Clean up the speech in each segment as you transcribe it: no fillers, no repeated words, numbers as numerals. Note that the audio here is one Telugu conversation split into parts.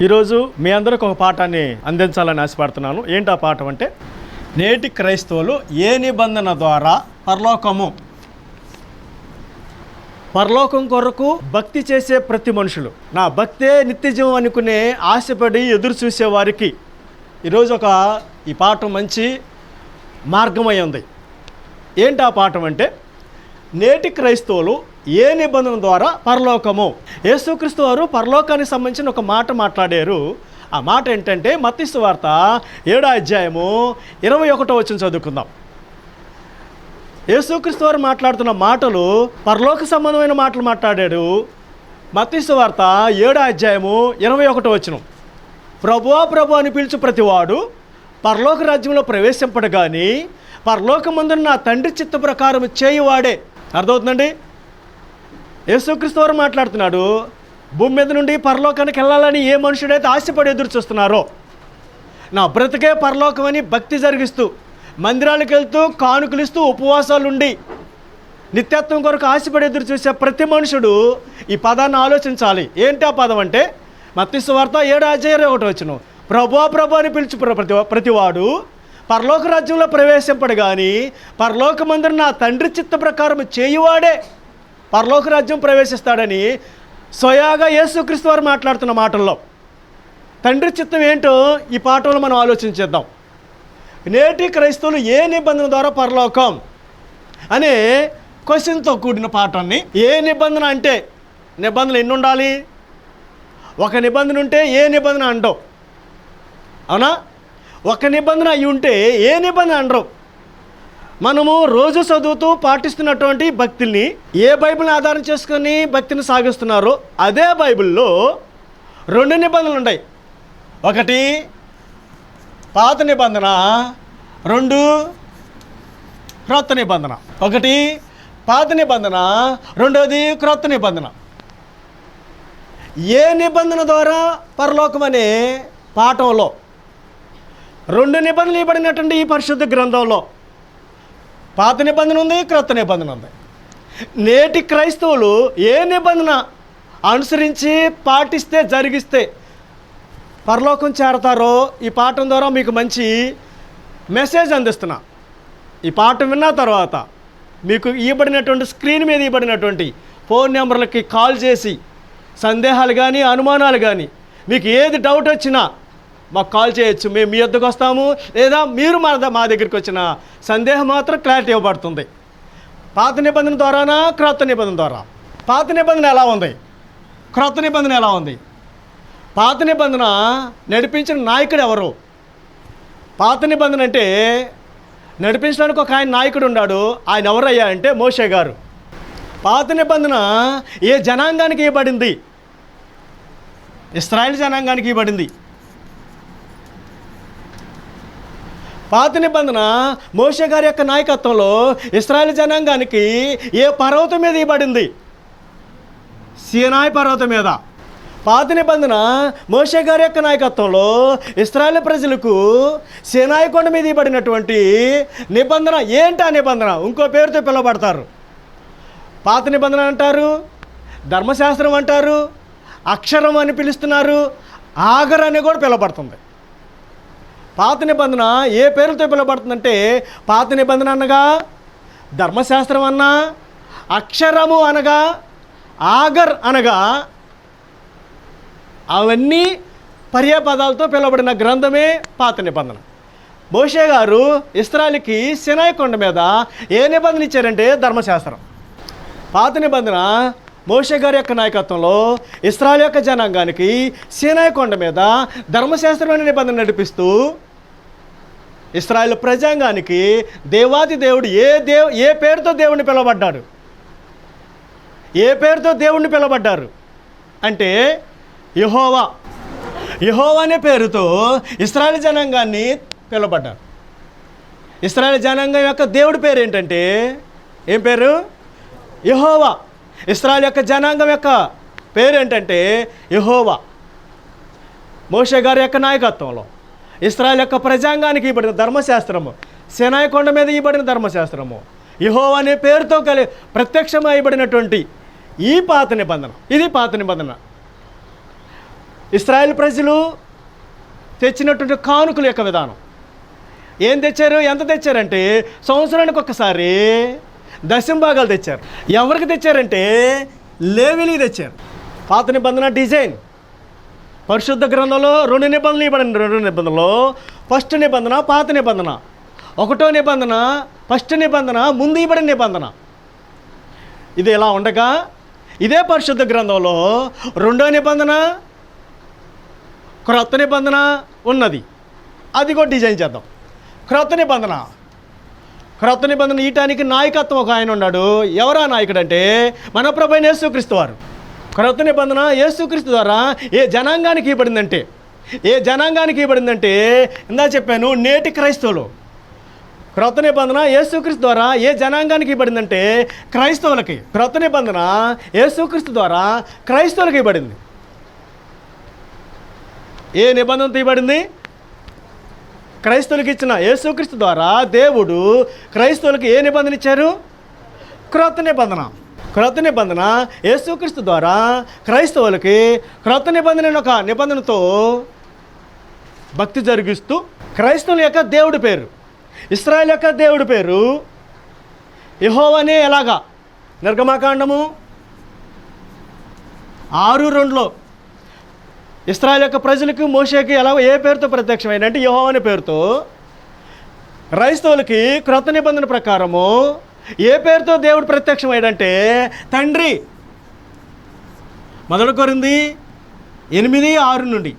ఈరోజు మీ అందరికి ఒక పాఠాన్ని అందించాలని ఆశపడుతున్నాను. ఏంటి ఆ పాఠం అంటే, నేటి క్రైస్తవులు ఏ నిబంధన ద్వారా పరలోకం కొరకు భక్తి చేసే ప్రతి మనుషులు, నా భక్తే నిత్యజీవం అనుకునే ఆశపడి ఎదురు చూసే వారికి ఈరోజు ఈ పాఠం మంచి మార్గమై ఉంది. ఏంటి ఆ పాఠం అంటే, నేటి క్రైస్తవులు ఏ నిబంధన ద్వారా పరలోకము. యేసుక్రీస్తు వారు పరలోకానికి సంబంధించిన ఒక మాట మాట్లాడారు. ఆ మాట ఏంటంటే మత్తయి సువార్త 7వ అధ్యాయము 21వ వచనం చదువుకుందాం. యేసుక్రీస్తు వారు మాట్లాడుతున్న మాటలు పరలోక సంబంధమైన మాటలు మాట్లాడాడు. మత్తయి సువార్త 7వ అధ్యాయము 21వ వచనం, ప్రభువా ప్రభు అని పిలుచు ప్రతివాడు పరలోక రాజ్యంలో ప్రవేశింపడు కానీ పరలోకమందున నా తండ్రి చిత్త ప్రకారం చేయువాడే. అర్థమవుతుందండి? యేసుక్రీస్తు వారు మాట్లాడుతున్నాడు, భూమి మీద నుండి పరలోకానికి వెళ్ళాలని ఏ మనుషుడైతే ఆశపడి ఎదురు చూస్తున్నారో, నా బ్రతికే పరలోకం అని భక్తి జరిగిస్తూ మందిరాలకు వెళ్తూ కానుకలిస్తూ ఉపవాసాలు ఉండి నిత్యత్వం కొరకు ఆశపడి ఎదురు చూసే ప్రతి మనుషుడు ఈ పదాన్ని ఆలోచించాలి. ఏంటి ఆ పదం అంటే, మత్తయి సువార్త 7వ అధ్యాయం 21వ వచనం, ప్రభువా ప్రభు అని పిలుచు ప్రతివాడు పరలోక రాజ్యంలో ప్రవేశింపడు కానీ పరలోకమందున నా తండ్రి చిత్త ప్రకారం చేయువాడే పరలోక రాజ్యం ప్రవేశిస్తాడని స్వయాగా యేసుక్రీస్తు వారు మాట్లాడుతున్న మాటల్లో తండ్రి చిత్తం ఏంటో ఈ పాఠంలో మనం ఆలోచించేద్దాం. నేటి క్రైస్తవులు ఏ నిబంధన ద్వారా పరలోకం అనే క్వశ్చన్తో కూడిన పాఠాన్ని. ఏ నిబంధన అంటే, నిబంధనలు ఎన్ని ఉండాలి? ఒక నిబంధన ఉంటే ఏ నిబంధన అండవు, అవునా? ఒక నిబంధన అయి ఉంటే ఏ నిబంధన అనరు. మనము రోజు చదువుతూ పాటిస్తున్నటువంటి భక్తుల్ని ఏ బైబిల్ని ఆధారం చేసుకొని భక్తిని సాగిస్తున్నారో అదే బైబిల్లో 2 నిబంధనలు ఉన్నాయి. ఒకటి పాత నిబంధన, 2 క్రొత్త నిబంధన. ఒకటి పాత నిబంధన, 2వది క్రొత్త నిబంధన. ఏ నిబంధన ద్వారా పరలోకం అనే పాఠంలో 2 నిబంధనలు ఇవ్వబడినటువంటి ఈ పరిశుద్ధ గ్రంథంలో పాత నిబంధన ఉంది, క్రొత్త నిబంధన ఉంది. నేటి క్రైస్తవులు ఏ నిబంధన అనుసరించి పాటిస్తే జరిగిస్తే పరలోకం చేరతారో ఈ పాఠం ద్వారా మీకు మంచి మెసేజ్ అందిస్తున్నా. ఈ పాఠం విన్న తర్వాత మీకు ఇవ్వబడినటువంటి స్క్రీన్ మీద ఇవ్వబడినటువంటి ఫోన్ నెంబర్లకి కాల్ చేసి సందేహాలు కానీ అనుమానాలు కానీ మీకు ఏది డౌట్ వచ్చినా మాకు కాల్ చేయొచ్చు. మేము మీ వద్దకు వస్తాము, లేదా మీరు మా దగ్గరికి వచ్చిన సందేహం మాత్రం క్లారిటీ ఇవ్వబడుతుంది. పాత నిబంధన ద్వారానా, క్రొత్త నిబంధన ద్వారా? పాత నిబంధన ఎలా ఉంది, క్రొత్త నిబంధన ఎలా ఉంది? పాత నిబంధన నడిపించిన నాయకుడు ఎవరు? పాత నిబంధన అంటే నడిపించడానికి ఒక నాయకుడు ఉన్నాడు. ఆయన ఎవరయ్యా అంటే మోషే గారు. పాత నిబంధన ఏ జనాంగానికి ఇవ్వబడింది? ఇశ్రాయేలు జనాంగానికి ఇవ్వబడింది. పాత నిబంధన మోషే గారి యొక్క నాయకత్వంలో ఇశ్రాయేలు జనాంగానికి ఏ పర్వతం మీద ఇవ్వబడింది? సీనాయి పర్వతం మీద. పాత నిబంధన మోషే గారి యొక్క నాయకత్వంలో ఇశ్రాయేలు ప్రజలకు సీనాయి కొండ మీద ఇవ్వబడినటువంటి నిబంధన. ఏంటి ఆ నిబంధన? ఇంకో పేరుతో పిలువబడతారు. పాత నిబంధన అంటారు, ధర్మశాస్త్రం అంటారు, అక్షరం అని పిలుస్తున్నారు, ఆగర్ అని కూడా పిలువబడుతుంది. పాత నిబంధన ఏ పేరుతో పిలువబడుతుందంటే, పాత నిబంధన అనగా ధర్మశాస్త్రం అన్నా, అక్షరము అనగా, ఆగర్ అనగా, అవన్నీ పర్యాపదాలతో పిలువబడిన గ్రంథమే పాత నిబంధన. మోషే గారు ఇశ్రాయేలుకి సీనాయి కొండ మీద ఏ నిబంధన ఇచ్చారంటే ధర్మశాస్త్రం. పాత నిబంధన మోషే గారి యొక్క నాయకత్వంలో ఇశ్రాయేలు యొక్క జనాంగానికి సీనాయి కొండ మీద ధర్మశాస్త్రమైన నిబంధన నడిపిస్తూ ఇశ్రాయేలు ప్రజాంగానికి దేవాది దేవుడు ఏ పేరుతో దేవుణ్ణి పిలువబడ్డాడు? ఏ పేరుతో దేవుణ్ణి పిలువబడ్డారు అంటే యెహోవా. యెహోవా అనే పేరుతో ఇశ్రాయేలు జనాంగాన్ని పిలువబడ్డారు. ఇశ్రాయేలు జనాంగం యొక్క దేవుడి పేరు ఏంటంటే, ఏం పేరు? యెహోవా. ఇశ్రాయేలు యొక్క జనాంగం యొక్క పేరు ఏంటంటే యెహోవా. మోషే గారి యొక్క నాయకత్వంలో ఇశ్రాయేలు యొక్క ప్రజాంగానికి ఇవ్వబడిన ధర్మశాస్త్రము, సీనాయి కొండ మీద ఇవ్వబడిన ధర్మశాస్త్రము, యెహోవా అనే పేరుతో ప్రత్యక్షమైబడినటువంటి ఈ పాత నిబంధన. ఇది పాత నిబంధన. ఇశ్రాయేల్ ప్రజలు తెచ్చినటువంటి కానుకల యొక్క విధానం ఏం తెచ్చారు, ఎంత తెచ్చారంటే సంవత్సరానికి ఒక్కసారి దశంభాగాలు తెచ్చారు. ఎవరికి తెచ్చారంటే లేవీయులకు తెచ్చారు. పాత నిబంధన డిజైన్ పరిశుద్ధ గ్రంథంలో 2 నిబంధనలు ఇవ్వబడింది. 2 నిబంధనలు ఫస్ట్ నిబంధన, పాత నిబంధన. 1వ నిబంధన ఫస్ట్ నిబంధన, ముందు ఇవ్వబడిన నిబంధన. ఇది ఇలా ఉండగా ఇదే పరిశుద్ధ గ్రంథంలో 2వ నిబంధన, క్రొత్త నిబంధన ఉన్నది. అది కూడా డిజైన్ చేద్దాం. క్రొత్త నిబంధన ఇయటానికి నాయకత్వం ఒక ఆయన ఉన్నాడు. ఎవరా నాయకుడు అంటే మన ప్రభువైన యేసుక్రీస్తు వారు. క్రొత్త నిబంధన యేసుక్రీస్తు ద్వారా ఏ జనాంగానికి ఇవ్వబడిందంటే ఇందా చెప్పాను, నేటి క్రైస్తవులు. క్రొత్త నిబంధన యేసుక్రీస్తు ద్వారా ఏ జనాంగానికి ఇవ్వబడిందంటే క్రైస్తవులకి. క్రొత్త నిబంధన యేసుక్రీస్తు ద్వారా క్రైస్తవులకి ఇవ్వబడింది. ఏ నిబంధనతో ఇవ్వబడింది? క్రైస్తవులకి ఇచ్చిన. యేసుక్రీస్తు ద్వారా దేవుడు క్రైస్తవులకి ఏ నిబంధన ఇచ్చారు? క్రొత్త నిబంధన యేసుక్రీస్తు ద్వారా క్రైస్తవులకి క్రొత్త నిబంధన ఒక నిబంధనతో భక్తి జరిగిస్తూ క్రైస్తవుల యొక్క దేవుడి పేరు, ఇశ్రాయేలు యొక్క దేవుడి పేరు యెహోవానే. ఎలాగా? నిర్గమకాండము 6:2లో ఇశ్రాయేలు యొక్క ప్రజలకు మోషేకి ఎలా ఏ పేరుతో ప్రత్యక్షమైందంటే యెహోవా అనే పేరుతో. క్రైస్తవులకి క్రొత్త నిబంధన ప్రకారము ఏ పేరుతో దేవుడు ప్రత్యక్షమయ్యాడంటే తండ్రి. 1 కొరింథీ 8:6 నుండి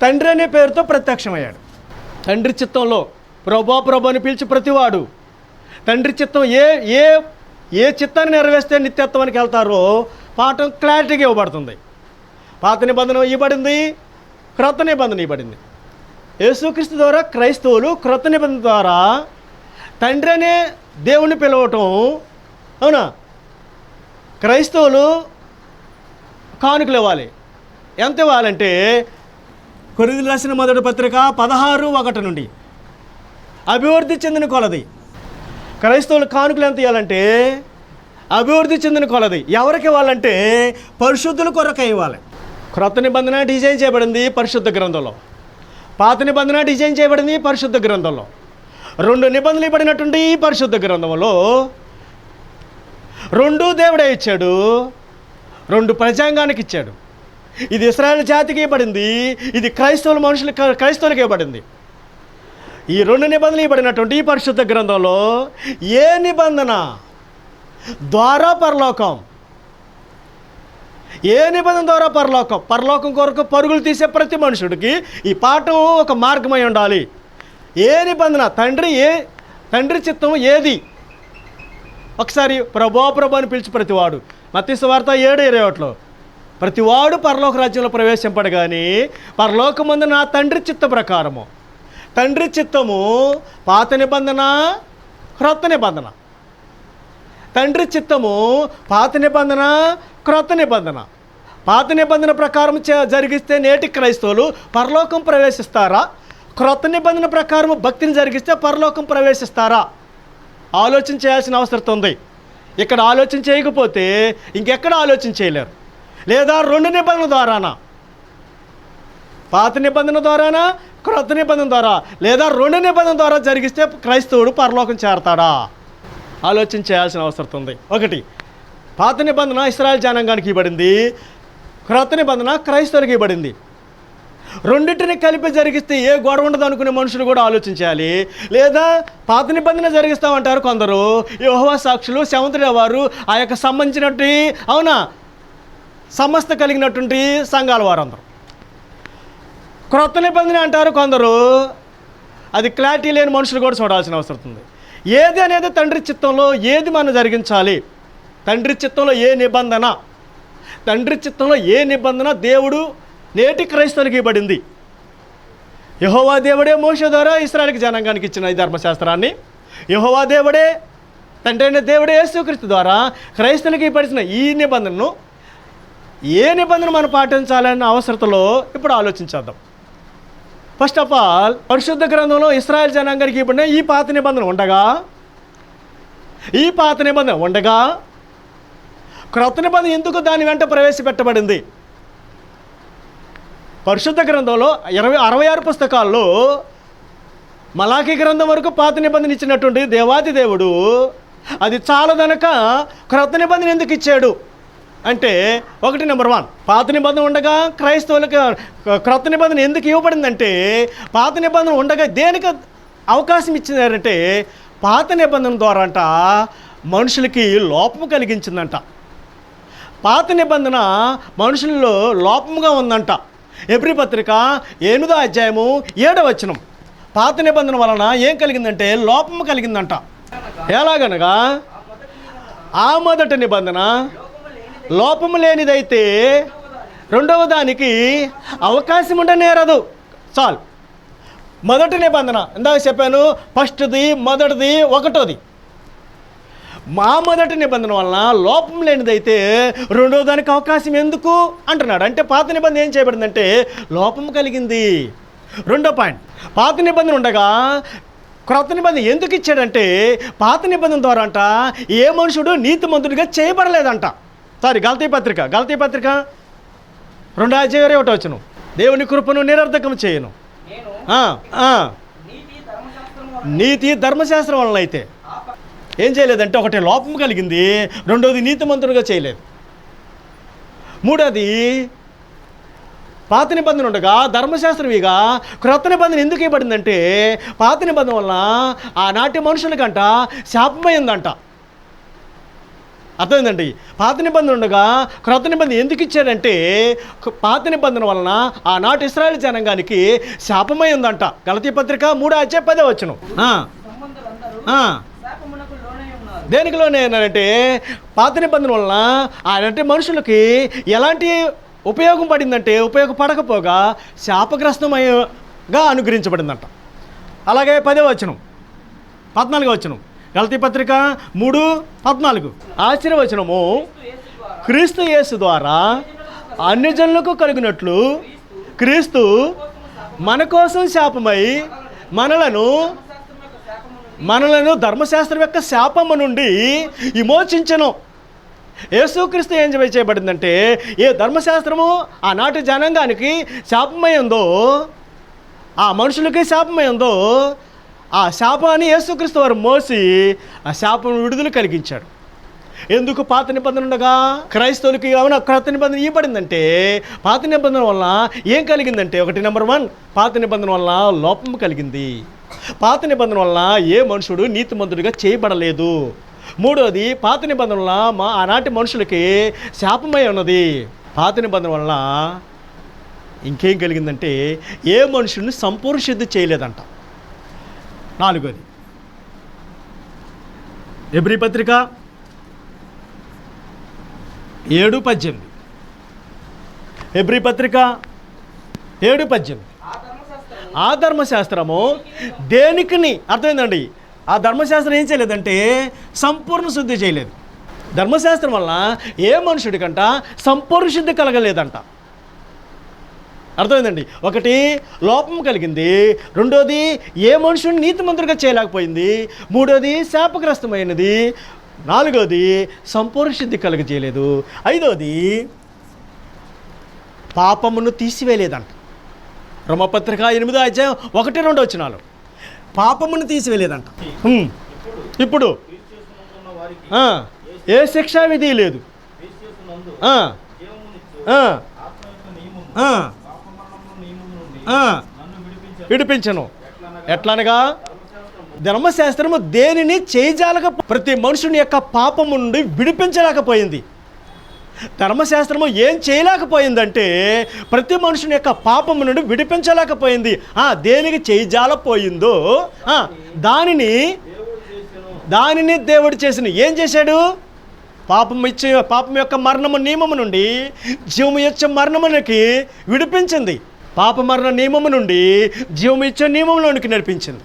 తండ్రి అనే పేరుతో ప్రత్యక్షమయ్యాడు. తండ్రి చిత్తంలో ప్రభు అని పిలిచి ప్రతివాడు తండ్రి చిత్తం ఏ చిత్తాన్ని నెరవేస్తే నిత్యత్వానికి వెళ్తారో పాఠం క్లారిటీగా ఇవ్వబడుతుంది. పాత నిబంధన ఇవ్వబడింది, క్రొత్త నిబంధన ఇవ్వబడింది. యేసుక్రీస్తు ద్వారా క్రైస్తవులు క్రొత్త నిబంధన ద్వారా తండ్రి అనే దేవుని పిలవటం. అవునా? క్రైస్తవులు కానుకలు ఇవ్వాలి. ఎంత ఇవ్వాలంటే కొరింథీయులకు రాసిన మొదటి పత్రిక 16:1 నుండి అభివృద్ధి చెందిన కొలది క్రైస్తవులు కానుకలు ఎంత ఇవ్వాలంటే అభివృద్ధి చెందిన కొలది. ఎవరికి ఇవ్వాలంటే పరిశుద్ధుల కొరకు ఇవ్వాలి. క్రొత్త నిబంధన డిజైన్ చేయబడింది పరిశుద్ధ గ్రంథంలో, పాత నిబంధన డిజైన్ చేయబడింది పరిశుద్ధ గ్రంథంలో. 2 నిబంధనలు ఇవ్వబడినటువంటి ఈ పరిశుద్ధ గ్రంథంలో 2 దేవుడే ఇచ్చాడు, 2 ప్రజాంగానికి ఇచ్చాడు. ఇది ఇశ్రాయేలు జాతికి ఇవ్వబడింది, ఇది క్రైస్తవులకి ఇవ్వబడింది. ఈ 2 నిబంధనలు ఇవ్వబడినటువంటి ఈ పరిశుద్ధ గ్రంథంలో ఏ నిబంధన ద్వారా పరలోకం, ఏ నిబంధన ద్వారా పరలోకం కొరకు పరుగులు తీసే ప్రతి మనుషుడికి ఈ పాఠం ఒక మార్గమై ఉండాలి. ఏ నిబంధన తండ్రి చిత్తం ఏది? ఒకసారి ప్రభు అని పిలిచి ప్రతివాడు, మత్తయి సువార్త 7:21లో ప్రతివాడు పరలోక రాజ్యంలో ప్రవేశింపడు కానీ పరలోకమందు నా తండ్రి చిత్త ప్రకారము. తండ్రి చిత్తము పాత నిబంధన, క్రొత్త నిబంధన. తండ్రి చిత్తము పాత నిబంధన, క్రొత్త నిబంధన. పాత నిబంధన ప్రకారం జరిగిస్తే నేటి క్రైస్తవులు పరలోకం ప్రవేశిస్తారా? క్రొత్త నిబంధన ప్రకారం భక్తిని జరిగిస్తే పరలోకం ప్రవేశిస్తారా? ఆలోచన చేయాల్సిన అవసరం ఉంది. ఇక్కడ ఆలోచన చేయకపోతే ఇంకెక్కడ ఆలోచన చేయలేరు. లేదా 2 నిబంధనల ద్వారానా, పాత నిబంధన ద్వారానా, క్రొత్త నిబంధన ద్వారా, లేదా 2 నిబంధనల ద్వారా జరిగిస్తే క్రైస్తవుడు పరలోకం చేరతాడా? ఆలోచన చేయాల్సిన అవసరం ఉంది. 1 పాత నిబంధన ఇశ్రాయేలు జనాంగానికి ఇవ్వబడింది, క్రొత్త నిబంధన క్రైస్తవులకి ఇవ్వబడింది. రెండింటిని కలిపి జరిగిస్తే ఏ గొడవ ఉండదు అనుకునే మనుషులు కూడా ఆలోచించాలి. లేదా పాత నిబంధన జరిగిస్తామంటారు కొందరు, యెహోవా సాక్షులు, సెవెంత్-డే వారు, ఆ యొక్క సంబంధించినటువంటి సమస్త కలిగినటువంటి సంఘాల వారందరూ. క్రొత్త నిబంధన అంటారు కొందరు, అది క్లారిటీ లేని మనుషులు కూడా చూడాల్సిన అవసరం ఉంది. ఏది అనేది తండ్రి చిత్తంలో ఏది మనం జరిగించాలి, తండ్రి చిత్తంలో ఏ నిబంధన దేవుడు నేటి క్రైస్తవునికి ఇవ్వబడింది. యెహోవా దేవుడే మోషే ద్వారా ఇశ్రాయేలు జనాంగానికి ఇచ్చిన ఈ ధర్మశాస్త్రాన్ని, యెహోవా దేవుడే తండ్రి అయిన దేవుడే యేసుక్రీస్తు ద్వారా క్రైస్తవునికి ఇవ్వబడిన ఈ నిబంధనను ఏ నిబంధన మనం పాటించాలన్న అవసరతలో ఇప్పుడు ఆలోచించేద్దాం. ఫస్ట్ ఆఫ్ ఆల్, పరిశుద్ధ గ్రంథంలో ఇశ్రాయేలు జనాంగానికి ఇవ్వబడిన ఈ పాత నిబంధన ఉండగా క్రొత్త నిబంధన ఎందుకు దాని వెంట ప్రవేశపెట్టబడింది? పరిశుద్ధ గ్రంథంలో 66 పుస్తకాల్లో మలాకీ గ్రంథం వరకు పాత నిబంధన ఇచ్చినటువంటి దేవాది దేవుడు అది చాలదనక క్రొత్త నిబంధన ఎందుకు ఇచ్చాడు అంటే, ఒకటి నెంబర్ 1, పాత నిబంధన ఉండగా క్రైస్తవులకు క్రొత్త నిబంధన ఎందుకు ఇవ్వబడిందంటే, పాత నిబంధన ఉండగా దేనికి అవకాశం ఇచ్చిందంటే, పాత నిబంధన ద్వారా అంట మనుషులకి లోపము కలిగించిందంట. పాత నిబంధన మనుషుల్లో లోపముగా ఉందంట. హెబ్రీ పత్రిక 8వ అధ్యాయము 7వ వచనం. పాత నిబంధన వలన ఏం కలిగిందంటే లోపము కలిగిందంట. ఎలాగనగా ఆ మొదటి నిబంధన లోపము లేనిదైతే రెండవ దానికి అవకాశం ఉండనేరదు. చాలు. మొదటి నిబంధన ఇందాక చెప్పాను, ఫస్ట్ది, మొదటిది, ఒకటోది. మా మొదటి నిబంధన వలన లోపం లేనిదైతే రెండవ దానికి అవకాశం ఎందుకు అంటున్నాడు. అంటే పాత నిబంధన ఏం చేయబడిందంటే లోపం కలిగింది. రెండో పాయింట్, పాత నిబంధన ఉండగా క్రొత్త నిబంధన ఎందుకు ఇచ్చాడంటే, పాత నిబంధన ద్వారా అంట ఏ మనుషుడు నీతిమంతుడిగా చేయబడలేదంట. గలతీ పత్రిక 2వ అధ్యాయం 1వ వచనం. దేవుని కృపను నిరర్ధకం చేయను. నీతి ధర్మశాస్త్రం వలన అయితే ఏం చేయలేదంటే, ఒకటి లోపం కలిగింది, రెండోది నీతిమంతుడిగా చేయలేదు. మూడోది పాత నిబంధన ఉండగా ధర్మశాస్త్రవిగా క్రొత్త నిబంధన ఎందుకు ఇవ్వబడిందంటే, పాత నిబంధన వలన ఆనాటి మనుషులకంట శాపమైందంట. అర్థమైందండి. పాత నిబంధన ఉండగా క్రొత్త నిబంధన ఎందుకు ఇచ్చాడంటే, పాత నిబంధన వలన ఆనాటి ఇశ్రాయేలు జనాంగానికి శాపమై ఉందంట. గలతీ పత్రిక 3వ అధ్యాయం 10వ వచనం. దేనికిలోనే ఏంటంటే, పాత నిబంధన వలన ఆయనంటే మనుషులకి ఎలాంటి ఉపయోగం పడిందంటే, ఉపయోగపడకపోగా శాపగ్రస్తమయగా అనుగ్రహించబడిందంట. అలాగే 10వ వచనం, 14వ వచనం. గలతీ పత్రిక 3:14. ఆశీర్వచనము క్రీస్తు యేసు ద్వారా అన్ని జనులకు కలిగినట్లు క్రీస్తు మన కోసం శాపమై మనలను ధర్మశాస్త్రం యొక్క శాపము నుండి విమోచించెను. యేసుక్రీస్తు ఏం చేయబడిందంటే, ఏ ధర్మశాస్త్రము ఆనాటి జనాంగానికి శాపమై ఉందో, ఆ మనుషులకి శాపమై ఉందో, ఆ శాపాన్ని యేసుక్రీస్తు వారు మోసి ఆ శాపం విడుదల కలిగించాడు. ఎందుకు? పాత నిబంధన ఉండగా క్రైస్తవులకి ఏమైనా క్రొత్త నిబంధన ఇవ్వబడిందంటే, పాత నిబంధన వలన ఏం కలిగిందంటే, ఒకటి నెంబర్ 1, పాత నిబంధన వలన లోపం కలిగింది. పాత నిబంధన వలన ఏ మనుషుడు నీతిమంతుడిగా చేయబడలేదు. మూడోది, పాత నిబంధన వలన ఆనాటి మనుషులకి శాపమై ఉన్నది. పాత నిబంధన వలన ఇంకేం కలిగిందంటే, ఏ మనుషుడిని సంపూర్ణ శుద్ధి చేయలేదంట. నాలుగోది, హెబ్రీ పత్రిక 7:18. హెబ్రీ పత్రిక 7:18. ఆ ధర్మశాస్త్రము దేనికిని, అర్థమైందండి, ఆ ధర్మశాస్త్రం ఏం చేయలేదంటే సంపూర్ణ శుద్ధి చేయలేదు. ధర్మశాస్త్రం వల్ల ఏ మనుషుడికంట సంపూర్ణ శుద్ధి కలగలేదంట. అర్థమైందండి. ఒకటి లోపం కలిగింది, రెండోది ఏ మనుషుని నీతిమంతుడిగా చేయలేకపోయింది, మూడోది శాపగ్రస్తమైనది, నాలుగోది సంపూర్ణ శుద్ధి కలగజేయలేదు, ఐదోది పాపమును తీసివేయలేదంట. రోమపత్రిక 8వ అధ్యాయం 1-2 వచనాలు. పాపమును తీసివేయలేదంట. ఇప్పుడు ఏ శిక్షా విధి లేదు. విడిపించను. ఎట్లనగా ధర్మశాస్త్రము దేనిని చేయజాలక, ప్రతి మనుషుని యొక్క పాపము నుండి విడిపించలేకపోయింది. ధర్మశాస్త్రము ఏం చేయలేకపోయిందంటే ప్రతి మనుషుని యొక్క పాపము నుండి విడిపించలేకపోయింది. దేనికి చేయజాలపోయిందో దానిని దేవుడు చేసిన. ఏం చేశాడు? పాపం యొక్క మరణము నియమము నుండి జీవము ఇచ్చే మరణమునికి విడిపించింది. పాప మరణ నియమము నుండి జీవము ఇచ్చే నియమంలోనికి నడిపించింది.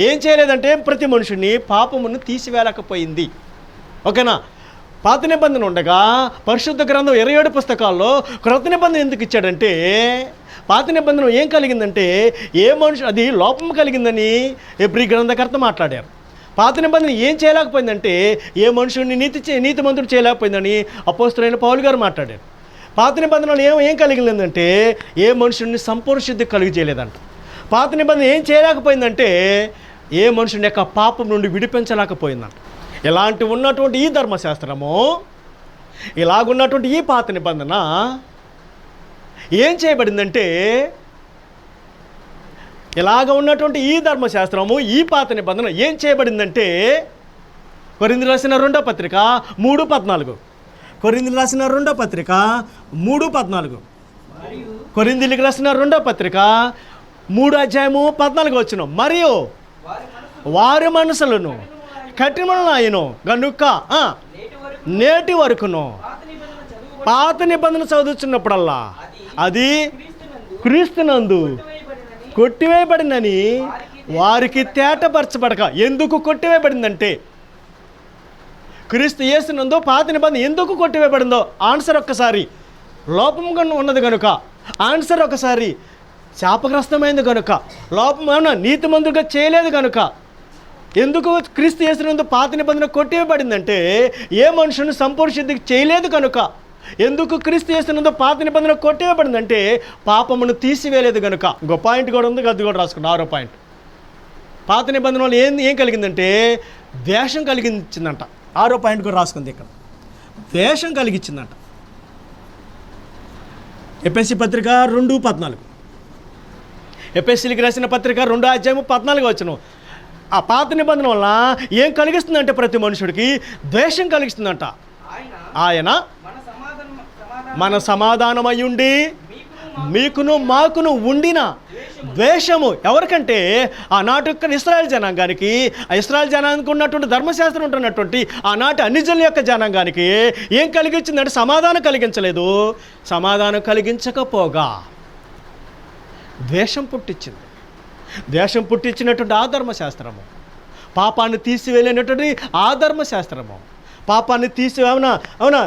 ఏం చేయలేదంటే ప్రతి మనుషుని పాపమును తీసివేయలేకపోయింది. ఓకేనా? పాత నిబంధన ఉండగా పరిశుద్ధ గ్రంథం 27 పుస్తకాల్లో క్రొత్త నిబంధన ఎందుకు ఇచ్చాడంటే, పాత నిబంధన ఏం కలిగిందంటే ఏ మనుషు అది లోపం కలిగిందని హెబ్రీ గ్రంథకర్త మాట్లాడారు. పాత నిబంధన ఏం చేయలేకపోయిందంటే ఏ మనుషుని నీతిమంతుడు చేయలేకపోయిందని అపోస్తలుడైన పౌలు గారు మాట్లాడారు. పాత నిబంధనలు ఏం కలిగిందంటే ఏ మనుషుడిని సంపూర్ణ శుద్ధి కలిగి చేయలేదంట. పాత నిబంధన ఏం చేయలేకపోయిందంటే ఏ మనుషుని యొక్క పాపం నుండి విడిపించలేకపోయిందంట. ఇలాంటి ఉన్నటువంటి ఈ ధర్మశాస్త్రము, ఇలాగున్నటువంటి ఈ పాత నిబంధన ఏం చేయబడిందంటే, ఇలాగ ఉన్నటువంటి ఈ ధర్మశాస్త్రము, ఈ పాత నిబంధన ఏం చేయబడిందంటే, కొరింథీయులకు రాసిన 2వ పత్రిక 3:14, కొరింథీయులకు రాసిన 2వ పత్రిక 3:14, కొరింథీయులకు రాసిన 2వ పత్రిక 3:14 మరియు వారి మనసులను కఠినములైనను గనుక నేటి వరకును పాత నిబంధన చదువుతున్నప్పుడల్లా అది క్రీస్తునందు కొట్టివేయబడిందని వారికి తేటపరచబడక. ఎందుకు కొట్టివేయబడిందంటే, క్రీస్తు యేసునందు పాత నిబంధన ఎందుకు కొట్టివేయబడిందో ఆన్సర్ ఒక్కసారి లోపంగా ఉన్నది కనుక, ఆన్సర్ ఒకసారి శాపగ్రస్తమైంది కనుక, లోపం నీతిమంతులుగా చేయలేదు కనుక. ఎందుకు క్రీస్తు యేసునందు పాత నిబంధన కొట్టివేయబడిందంటే ఏ మనుషుని సంపూర్ణ శుద్ధికి చేయలేదు కనుక. ఎందుకు క్రీస్తు యేసునందు పాత నిబంధన కొట్టివేయబడిందంటే పాపమును తీసివేయలేదు కనుక. ఇంకో పాయింట్ కూడా ఉంది, అది కూడా రాసుకున్నా. 6వ పాయింట్, పాత నిబంధనలో ఏం కలిగిందంటే ద్వేషం కలిగించిందంట. 6వ పాయింట్ కూడా రాసుకుంది ఇక్కడ, ద్వేషం కలిగించిందంట. ఎఫెసీ పత్రిక 2:14, ఎఫెసీలకు రాసిన పత్రిక 2:14 ఆ పాత నిబంధన వల్ల ఏం కలిగిస్తుందంటే ప్రతి మనుషుడికి ద్వేషం కలిగిస్తుందంట. ఆయన మన సమాధానమయ్యుండి మీకును మాకును ఉండిన ద్వేషము ఎవరికంటే ఆనాటి ఇశ్రాయేల్ జనాంగానికి, ఆ ఇశ్రాయేల్ జనాంగానికి ఉన్నటువంటి ధర్మశాస్త్రం ఉంటున్నటువంటి ఆనాటి అన్ని జనుల యొక్క జనాంగానికి ఏం కలిగించిందంటే సమాధానం కలిగించలేదు. సమాధానం కలిగించకపోగా ద్వేషం పుట్టించింది. ద్వేషం పుట్టించినటువంటి ఆ ధర్మశాస్త్రము, పాపాన్ని తీసివేయలేనటువంటి ఆ ధర్మశాస్త్రము, పాపాన్ని అవునా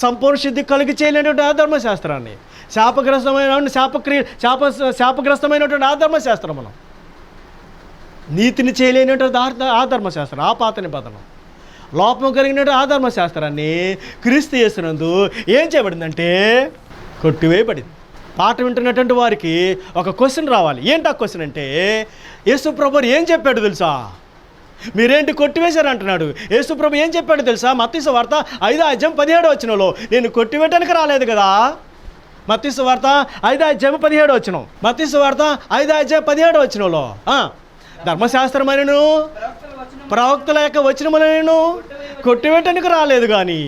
సంపూర్ణ శుద్ధి కలిగి చేయలేనటువంటి ఆ ధర్మశాస్త్రాన్ని, శాపగ్రస్తమైనటువంటి ఆ ధర్మశాస్త్రమును, నీతిని చేయలేనటువంటి ఆ ధర్మశాస్త్రం, ఆ పాత నిబంధన, లోపం కలిగినటువంటి ఆ ధర్మశాస్త్రాన్ని క్రీస్తు యేసునందు ఏం చేయబడిందంటే కొట్టివేయబడింది. పాట వింటున్నటువంటి వారికి ఒక క్వశ్చన్ రావాలి. ఏంటి ఆ క్వశ్చన్ అంటే, యేసు ప్రభువు ఏం చెప్పాడు తెలుసా? మీరేంటి కొట్టివేశారు అంటున్నాడు. యేసు ప్రభు ఏం చెప్పాడు తెలుసా? మత్తయి సువార్త 5:17 నేను కొట్టివేయడానికి రాలేదు కదా. మత్తయి సువార్త 5:17, మత్తయి సువార్త 5:17 ధర్మశాస్త్రమైనను ప్రవక్తల యొక్క వచనములను కొట్టివేయటానికి రాలేదు కానీ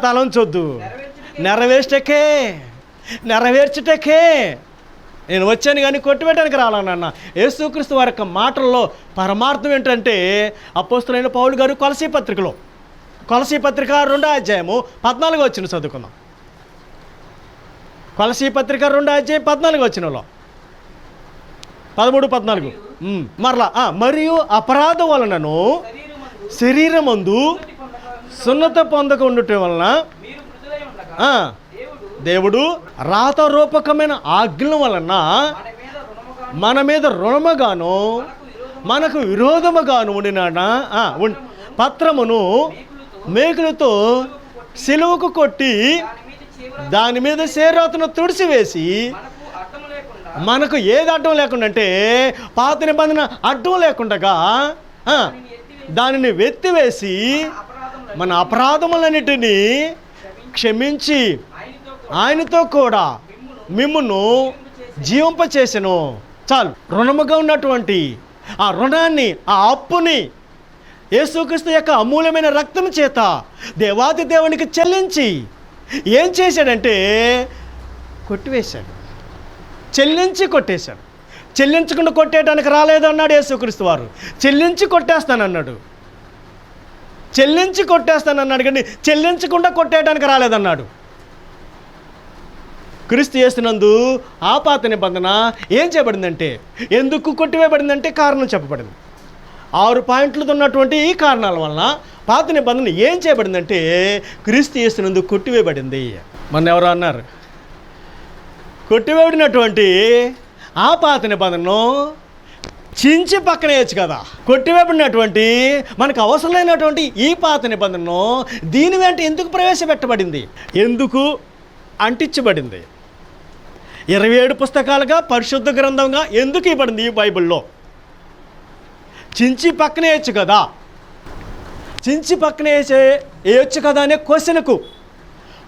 తలంచొద్దు, నెరవేర్చుటకే నేను వచ్చాను కానీ కొట్టివేయడానికి రాలన్న. యేసుక్రీస్తు వారి యొక్క మాటల్లో పరమార్థం ఏంటంటే, అపోస్తలుడైన పౌలు గారు కొలసీ పత్రిక 2:14 చదువుకుందాం. కొలసీ పత్రిక 2:14 13-14 మరలా మరియు అపరాధం వలనను శరీరమందు సున్నత పొందక ఉండటం వలన దేవుడు రాతరూపకమైన ఆజ్ఞల వలన మన మీద రుణముగాను మనకు విరోధముగాను ఉండిన పత్రమును మేకులతో సిలువకు కొట్టి దాని మీద సేరాతను తుడిసివేసి, మనకు ఏది అడ్డం లేకుండా అంటే పాత నిబంధన అడ్డం లేకుండా దానిని వెత్తివేసి మన అపరాధములన్నిటినీ క్షమించి ఆయనతో కూడా మిమ్మును జీవింపచేసెను. చాలు. రుణముగా ఉన్నటువంటి ఆ రుణాన్ని, ఆ అప్పుని యేసుక్రీస్తు యొక్క అమూల్యమైన రక్తం చేత దేవాది దేవునికి చెల్లించి ఏం చేశాడంటే కొట్టివేశాడు, కొట్టేశాడు. చెల్లించకుండా కొట్టేయడానికి రాలేదు అన్నాడు యేసుక్రీస్తు వారు. చెల్లించి కొట్టేస్తానన్నాడు కానీ చెల్లించకుండా కొట్టేయడానికి రాలేదన్నాడు. క్రీస్తు యేసునందు ఆ పాత నిబంధన ఏం చేయబడిందంటే, ఎందుకు కొట్టివేయబడిందంటే కారణం చెప్పబడింది. 6 పాయింట్లతో ఉన్నటువంటి ఈ కారణాల వలన పాత నిబంధన ఏం చేయబడిందంటే క్రీస్తు యేసునందు కొట్టివేయబడింది. మొన్న ఎవరో అన్నారు, కొట్టివేయబడినటువంటి ఆ పాత నిబంధనను చించి పక్కన వేయచ్చు కదా. కొట్టివేయబడినటువంటి మనకు అవసరం లేనటువంటి ఈ పాత నిబంధనను దీని వెంట ఎందుకు ప్రవేశపెట్టబడింది? ఎందుకు అంటించబడింది. 27 పుస్తకాలుగా పరిశుద్ధ గ్రంథంగా ఎందుకు ఇవ్వబడింది ఈ బైబిల్లో? చించి పక్కన వేయచ్చు కదా, చించి పక్కన వేయచ్చు కదా అనే క్వశ్చన్కు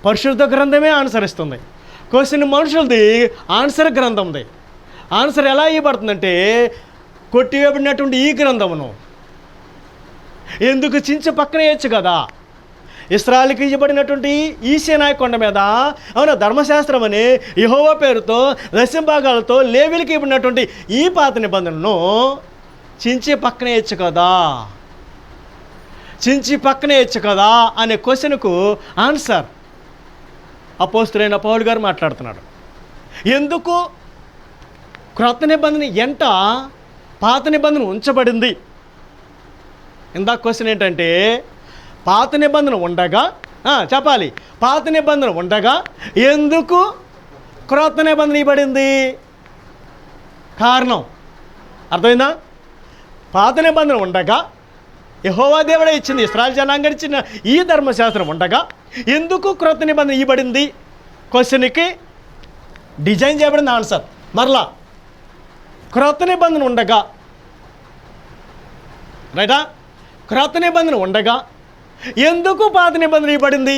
పరిశుద్ధ గ్రంథమే ఆన్సర్ ఇస్తుంది. క్వశ్చన్ మనుషులది, ఆన్సర్ గ్రంథంది. ఆన్సర్ ఎలా ఇవ్వబడుతుందంటే కొట్టివేయబడినటువంటి ఈ గ్రంథమును ఎందుకు చించి పక్కన వేయచ్చు కదా. ఇశ్రాయేలుకి ఇవ్వబడినటువంటి ఈ సీనాయి కొండ మీద అవునా ధర్మశాస్త్రం అని యెహోవా పేరుతో దశంభాగాలతో లేవీయులకి ఇవ్వబడినటువంటి ఈ పాత నిబంధనను చించి పక్కన వేయచ్చు కదా, చించి పక్కన వేయచ్చు కదా అనే క్వశ్చన్కు ఆన్సర్ అపోస్తలుడైన పౌలు గారు మాట్లాడుతున్నాడు. ఎందుకు క్రొత్త నిబంధన ఎంట పాత నిబంధన ఉంచబడింది? ఇందాక క్వశ్చన్ ఏంటంటే పాత నిబంధన ఉండగా చెప్పాలి, పాత నిబంధన ఉండగా ఎందుకు క్రొత్త నిబంధన ఇవ్వబడింది? కారణం అర్థమైందా? పాత నిబంధన ఉండగా యెహోవా దేవుడే ఇచ్చింది, ఇశ్రాయేలు జనాంగం ఇచ్చిన ఈ ధర్మశాస్త్రం ఉండగా ఎందుకు క్రొత్త నిబంధన ఇవ్వబడింది? క్వశ్చన్కి డిజైన్ చేయబడింది ఆన్సర్. మరలా క్రొత్త నిబంధన ఉండగా, రైటా, క్రొత్త నిబంధన ఉండగా ఎందుకు పాత నిబంధన ఇవ్వబడింది?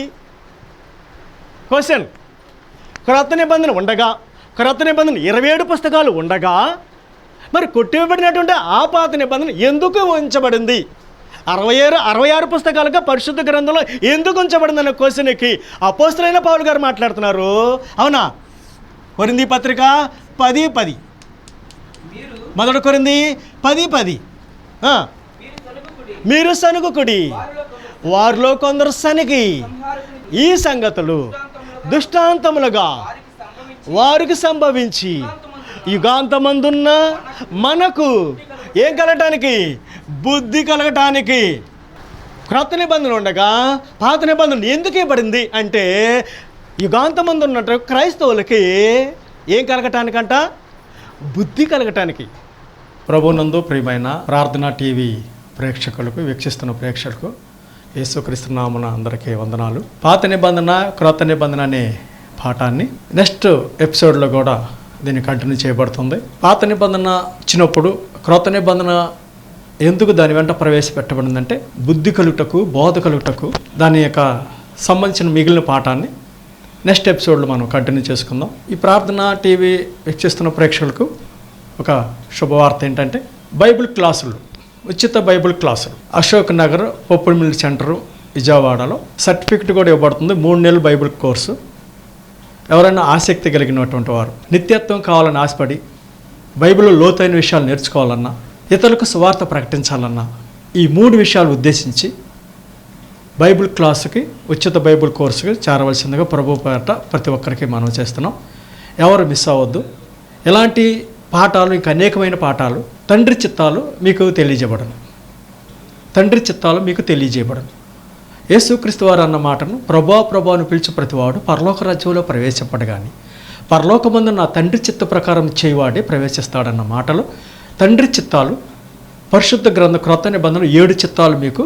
క్వశ్చన్. క్రొత్త నిబంధన ఉండగా, క్రొత్త నిబంధన 27 పుస్తకాలు ఉండగా మరి కొట్టివేయబడినటువంటి ఆ పాత నిబంధన ఎందుకు ఉంచబడింది? 66 పుస్తకాలుగా పరిశుద్ధ గ్రంథంలో ఎందుకు ఉంచబడింది అనే క్వశ్చన్కి అపోస్తలుడైన పౌలు గారు మాట్లాడుతున్నారు. అవునా? కొరింథీ పత్రిక 10:10, మొదటి కొరింథీ 10:10. మీరు సనుగుకుడి, వారిలో కొందరు సనిగి ఈ సంగతులు దృష్టాంతములుగా వారికి సంభవించి యుగాంతమందున్న మనకు ఏం కలగటానికి? బుద్ధి కలగటానికి. క్రొత్త నిబంధన ఉండగా పాత నిబంధన ఎందుకు ఇవ్వబడింది అంటే యుగాంతమందు ఉన్నట్టు క్రైస్తవులకి ఏం కలగటానికంట? బుద్ధి కలగటానికి. ప్రభునందు ప్రియమైన ప్రార్థన టీవీ ప్రేక్షకులకు, వీక్షిస్తున్న ప్రేక్షకులకు యేసుక్రీస్తు నామమున అందరికీ వందనాలు. పాత నిబంధన క్రొత్త నిబంధన అనే పాఠాన్ని నెక్స్ట్ ఎపిసోడ్లో కూడా దీన్ని కంటిన్యూ చేయబడుతుంది. పాత నిబంధన ఇచ్చినప్పుడు క్రొత్త నిబంధన ఎందుకు దాని వెంట ప్రవేశపెట్టబడిందంటే బుద్ధి కలుగుటకు, బోధ కలుగుటకు. దాని యొక్క సంబంధించిన మిగిలిన పాఠాన్ని నెక్స్ట్ ఎపిసోడ్లో మనం కంటిన్యూ చేసుకుందాం. ఈ ప్రార్థన టీవీ వీక్షిస్తున్న ప్రేక్షకులకు ఒక శుభవార్త ఏంటంటే బైబిల్ క్లాసులు, ఉచిత బైబిల్ క్లాసులు అశోక్ నగర్ పొప్పుడు మిల్ సెంటరు విజయవాడలో సర్టిఫికెట్ కూడా ఇవ్వబడుతుంది. 3 నెలల బైబిల్ కోర్సు. ఎవరైనా ఆసక్తి కలిగినటువంటి వారు నిత్యత్వం కావాలని ఆశపడి బైబిల్లో లోతైన విషయాలు నేర్చుకోవాలన్నా, ఇతరులకు సువార్త ప్రకటించాలన్నా ఈ 3 విషయాలు ఉద్దేశించి బైబిల్ క్లాసుకి, ఉచిత బైబిల్ కోర్సుకి చేరవలసిందిగా ప్రభు పేరట ప్రతి ఒక్కరికి మనం చేస్తున్నాం. ఎవరు మిస్ అవ్వద్దు. ఇలాంటి పాఠాలు, ఇంకా అనేకమైన పాఠాలు తండ్రి చిత్తాలు మీకు తెలియజేయబడను. తండ్రి చిత్తాలు మీకు తెలియజేయబడను. యేసుక్రీస్తు వారు అన్న మాటను ప్రభు అని పిలిచి ప్రతివాడు పరలోక రాజ్యంలో ప్రవేశింపడగాని పరలోకమందు నా తండ్రి చిత్త ప్రకారం చేయవాడే ప్రవేశిస్తాడన్న మాటలు తండ్రి చిత్తాలు పరిశుద్ధ గ్రంథ క్రొత్త నిబంధన 7 చిత్తాలు మీకు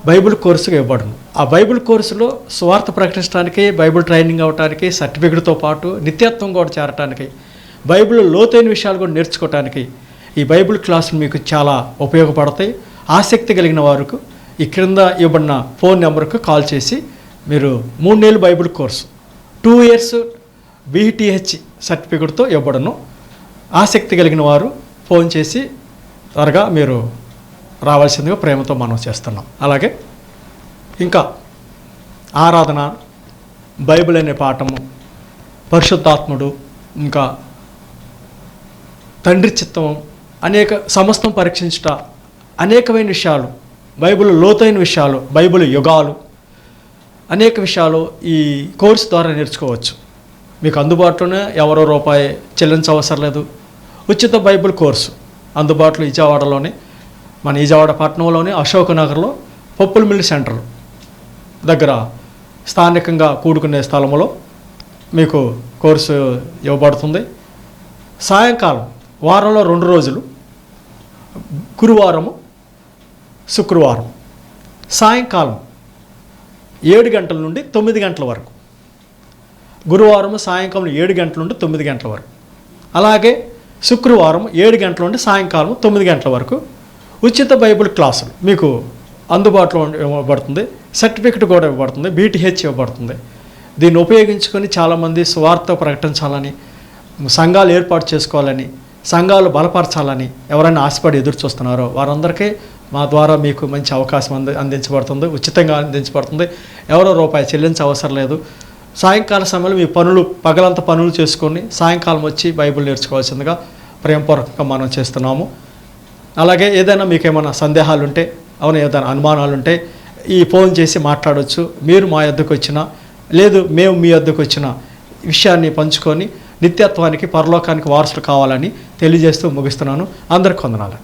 బైబిల్ కోర్సుగా ఇవ్వబడును. ఆ బైబిల్ కోర్సులో సువార్త ప్రకటించడానికి, బైబిల్ ట్రైనింగ్ అవ్వడానికి, సర్టిఫికెట్తో పాటు నిత్యత్వం కూడా చేరటానికి, బైబిల్ లోతైన విషయాలు కూడా నేర్చుకోవటానికి ఈ బైబిల్ క్లాసులు మీకు చాలా ఉపయోగపడతాయి. ఆసక్తి కలిగిన వారికి ఈ క్రింద ఇవ్వబడిన ఫోన్ నెంబర్కు కాల్ చేసి మీరు 3 నెలల బైబిల్ కోర్సు 2 years BTH సర్టిఫికెట్తో ఇవ్వబడను. ఆసక్తి కలిగిన వారు ఫోన్ చేసి త్వరగా మీరు రావాల్సిందిగా ప్రేమతో మనం చేస్తున్నాం. అలాగే ఇంకా ఆరాధన, బైబిల్ అనే పాఠము, పరిశుద్ధాత్ముడు, ఇంకా తండ్రి చిత్తం, అనేక సమస్తం పరీక్షించుట, అనేకమైన విషయాలు, బైబిల్ లోతైన విషయాలు, బైబిల్ యుగాలు, అనేక విషయాలు ఈ కోర్సు ద్వారా నేర్చుకోవచ్చు. మీకు అందుబాటులోనే ఎవరో రూపాయి చెల్లించవసరం లేదు. ఉచిత బైబిల్ కోర్సు అందుబాటులో విజయవాడలోనే, మన విజయవాడ పట్టణంలోనే అశోక్ నగర్లో పొప్పుల మిల్ సెంటర్ దగ్గర స్థానికంగా కూడుకునే స్థలంలో మీకు కోర్సు ఇవ్వబడుతుంది. సాయంకాలం వారంలో 2 రోజులు, గురువారము, శుక్రవారం సాయంకాలం 7 గంటల నుండి 9 గంటల వరకు గురువారం సాయంకాలం 7 గంటల నుండి 9 గంటల వరకు. అలాగే శుక్రవారం 7 గంటల నుండి సాయంకాలం 9 గంటల వరకు ఉచిత బైబిల్ క్లాసులు మీకు అందుబాటులో ఇవ్వబడుతుంది. సర్టిఫికెట్ కూడా ఇవ్వబడుతుంది, BTH ఇవ్వబడుతుంది. దీన్ని ఉపయోగించుకొని చాలామంది స్వార్థ ప్రకటించాలని, సంఘాలు ఏర్పాటు చేసుకోవాలని, సంఘాలు బలపరచాలని ఎవరైనా ఆశపడి ఎదురు చూస్తున్నారో వారందరికీ మా ద్వారా మీకు మంచి అవకాశం అందించబడుతుంది, ఉచితంగా అందించబడుతుంది. ఎవరో రూపాయి చెల్లించే అవసరం లేదు. సాయంకాల సమయంలో మీ పగలంతా పనులు చేసుకొని సాయంకాలం వచ్చి బైబిల్ నేర్చుకోవాల్సిందిగా ప్రేమపూర్వకంగా మనం చేస్తున్నాము. అలాగే ఏదైనా మీకు ఏమైనా సందేహాలు ఉంటే, ఏదైనా అనుమానాలు ఉంటే ఈ ఫోన్ చేసి మాట్లాడవచ్చు. మీరు మా యొద్దకు వచ్చినా, లేదు మేము మీ యొద్దకు వచ్చిన విషయాన్ని పంచుకొని నిత్యత్వానికి, పరలోకానికి వారసులు కావాలని తెలియజేస్తూ ముగిస్తున్నాను. అందరికీ వందనాలు.